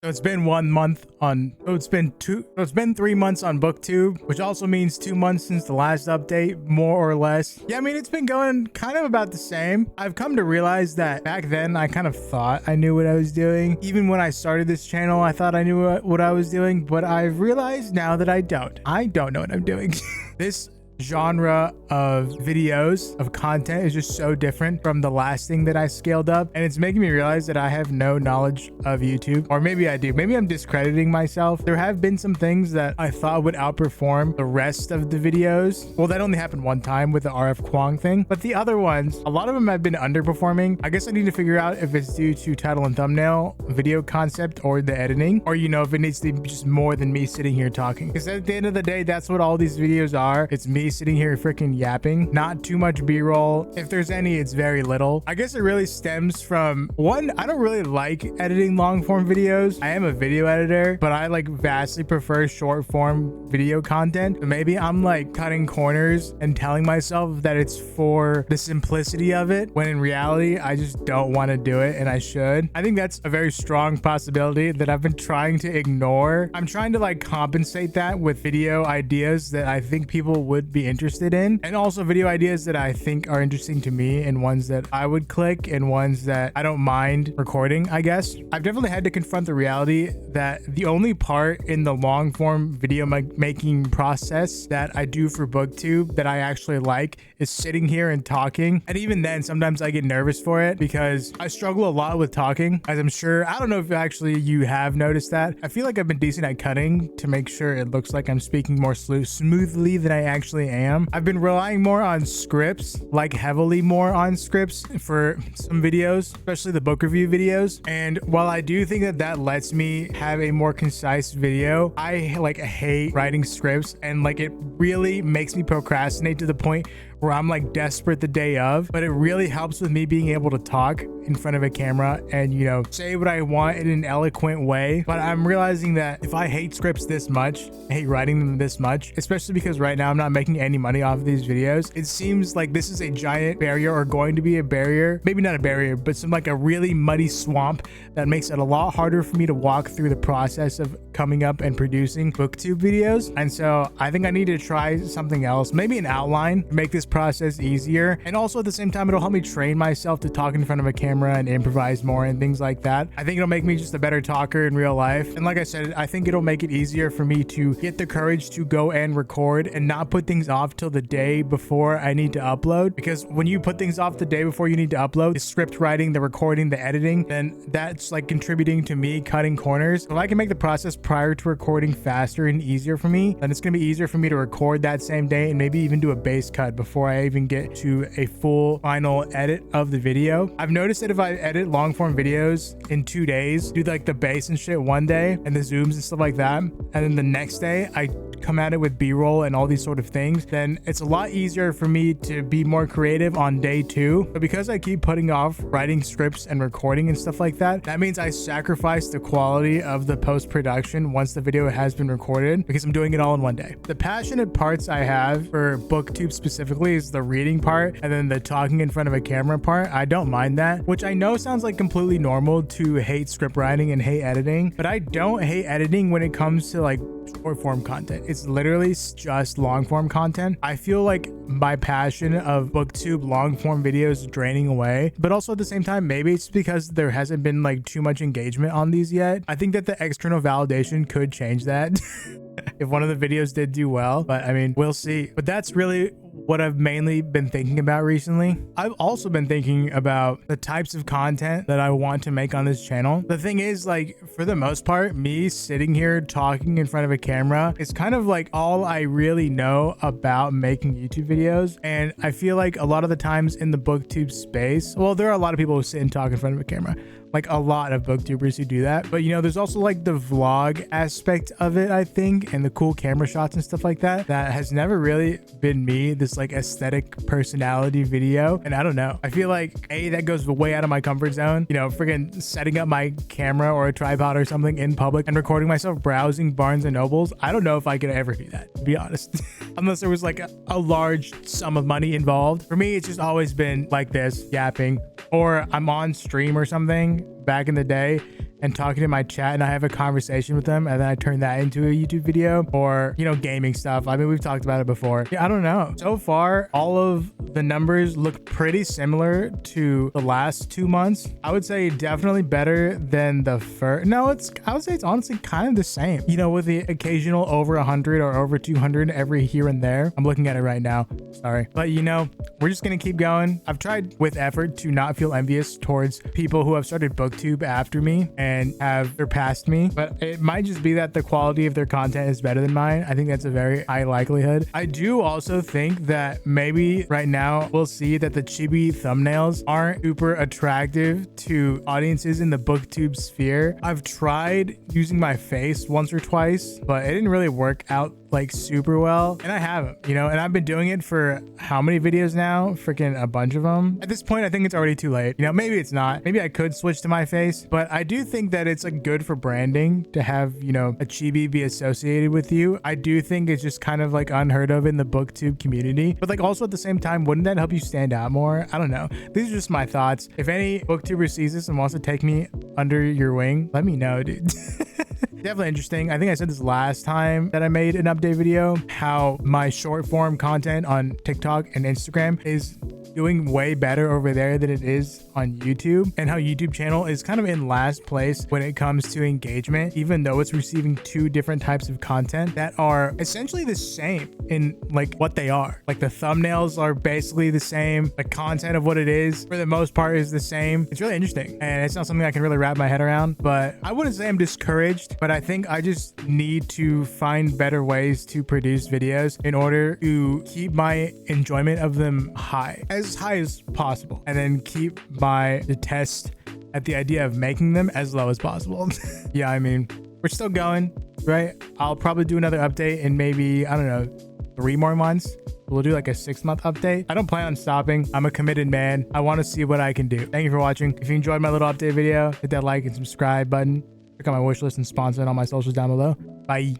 So it's been 1 month on, so it's been 3 months on BookTube, which also means 2 months since the last update, more or less. Yeah, I mean, it's been going kind of about the same. I've come to realize that back then I kind of thought I knew what I was doing. Even when I started this channel, I thought I knew what I was doing, but I've realized now that I don't. I don't know what I'm doing. This genre of videos, of content, is just so different from the last thing that I scaled up, and it's making me realize that I have no knowledge of YouTube. Or maybe I do. Maybe I'm discrediting myself. There have been some things that I thought would outperform the rest of the videos. Well, that only happened one time with the RF Kwong thing, but the other ones, a lot of them have been underperforming. I guess I need to figure out if it's due to title and thumbnail, video concept, or the editing, or if it needs to be just more than me sitting here talking. Because at the end of the day, that's what all these videos are. It's me sitting here freaking yapping. Not too much b-roll. If there's any, it's very little. I guess it really stems from, one, I don't really like editing long form videos. I am a video editor, but I vastly prefer short form video content. So maybe I'm cutting corners and telling myself that it's for the simplicity of it, when in reality I just don't want to do it, and I should. I think that's a very strong possibility that I've been trying to ignore. I'm trying to compensate that with video ideas that I think people would be interested in, and also video ideas that I think are interesting to me, and ones that I would click, and ones that I don't mind recording, I guess. I've definitely had to confront the reality that the only part in the long form video making process that I do for BookTube that I actually like is sitting here and talking. And even then, sometimes I get nervous for it because I struggle a lot with talking, as I'm sure, I don't know if actually you have noticed that. I feel like I've been decent at cutting to make sure it looks like I'm speaking more smoothly than I actually am. I've been relying more on scripts, heavily more on scripts for some videos, especially the book review videos. And while I do think that that lets me have a more concise video, I hate writing scripts, and it really makes me procrastinate to the point where I'm desperate the day of. But it really helps with me being able to talk in front of a camera and say what I want in an eloquent way. But I'm realizing that if I hate scripts this much, I hate writing them this much, especially because right now I'm not making any money off of these videos, it seems like this is a giant barrier, or going to be a barrier, maybe not a barrier, but some a really muddy swamp that makes it a lot harder for me to walk through the process of coming up and producing BookTube videos. And so I think I need to try something else, maybe an outline, to make this process easier. And also at the same time, it'll help me train myself to talk in front of a camera and improvise more and things like that. I think it'll make me just a better talker in real life. And like I said, I think it'll make it easier for me to get the courage to go and record and not put things off till the day before I need to upload. Because when you put things off the day before you need to upload, the script writing, the recording, the editing, then that's contributing to me cutting corners. If I can make the process prior to recording faster and easier for me, then it's going to be easier for me to record that same day and maybe even do a base cut before I even get to a full final edit of the video. I've noticed that if I edit long form videos in 2 days, do the base and shit one day and the zooms and stuff like that, and then the next day I come at it with b-roll and all these sort of things, then it's a lot easier for me to be more creative on day 2. But because I keep putting off writing scripts and recording and stuff like that, that means I sacrifice the quality of the post-production once the video has been recorded, because I'm doing it all in one day. The passionate parts I have for BookTube specifically is the reading part, and then the talking in front of a camera part. I don't mind that, which I know sounds completely normal to hate script writing and hate editing, but I don't hate editing when it comes to short form content. It's literally just long form content. I feel my passion of BookTube long form videos is draining away, but also at the same time, maybe it's because there hasn't been too much engagement on these yet. I think that the external validation could change that if one of the videos did do well, but I mean, we'll see. But that's really what I've mainly been thinking about recently. I've also been thinking about the types of content that I want to make on this channel. The thing is, for the most part, me sitting here talking in front of a camera is kind of all I really know about making YouTube videos. And I feel a lot of the times in the BookTube space, well, there are a lot of people who sit and talk in front of a camera, a lot of booktubers who do that. But there's also the vlog aspect of it, I think, and the cool camera shots and stuff like that has never really been me, this aesthetic personality video. And I don't know, I feel that goes way out of my comfort zone. Freaking setting up my camera or a tripod or something in public and recording myself browsing Barnes and Nobles. I don't know if I could ever do that, to be honest. Unless there was a large sum of money involved. For me, it's just always been this, yapping, or I'm on stream or something back in the day and talking to my chat and I have a conversation with them and then I turn that into a YouTube video, or, you know, gaming stuff. I mean, we've talked about it before. Yeah, I don't know. So far, all of the numbers look pretty similar to the last 2 months. I would say definitely better than the first. No, I would say it's honestly kind of the same, you know, with the occasional over 100 or over 200 every here and there. I'm looking at it right now. Sorry. But, you know, we're just going to keep going. I've tried with effort to not feel envious towards people who have started BookTube after me and have surpassed me, but it might just be that the quality of their content is better than mine. I think that's a very high likelihood. I do also think that maybe right now we'll see that the chibi thumbnails aren't super attractive to audiences in the BookTube sphere. I've tried using my face once or twice, but it didn't really work out like super well, and I haven't, you know, and I've been doing it for how many videos now? Freaking a bunch of them. At this point, I think it's already too late. You know, maybe it's not. Maybe I could switch to my face, but I do think that it's like good for branding to have, you know, a chibi be associated with you. I do think it's just kind of like unheard of in the BookTube community, but like also at the same time, wouldn't that help you stand out more? I don't know. These are just my thoughts. If any BookTuber sees this and wants to take me under your wing, let me know, dude. Definitely interesting. I think I said this last time that I made an update video, how my short form content on TikTok and Instagram is doing way better over there than it is on YouTube, and how YouTube channel is kind of in last place when it comes to engagement, even though it's receiving two different types of content that are essentially the same in like what they are. Like the thumbnails are basically the same. The content of what it is for the most part is the same. It's really interesting, and it's not something I can really wrap my head around, but I wouldn't say I'm discouraged, but I think I just need to find better ways to produce videos in order to keep my enjoyment of them as high as possible, and then keep my detest at the idea of making them as low as possible. Yeah, I mean, we're still going, right? I'll probably do another update in maybe, I don't know, 3 more months. We'll do like a 6-month update. I don't plan on stopping. I'm a committed man. I want to see what I can do. Thank you for watching. If you enjoyed my little update video, hit that like and subscribe button. Check out my wish list and sponsor it on my socials down below. Bye.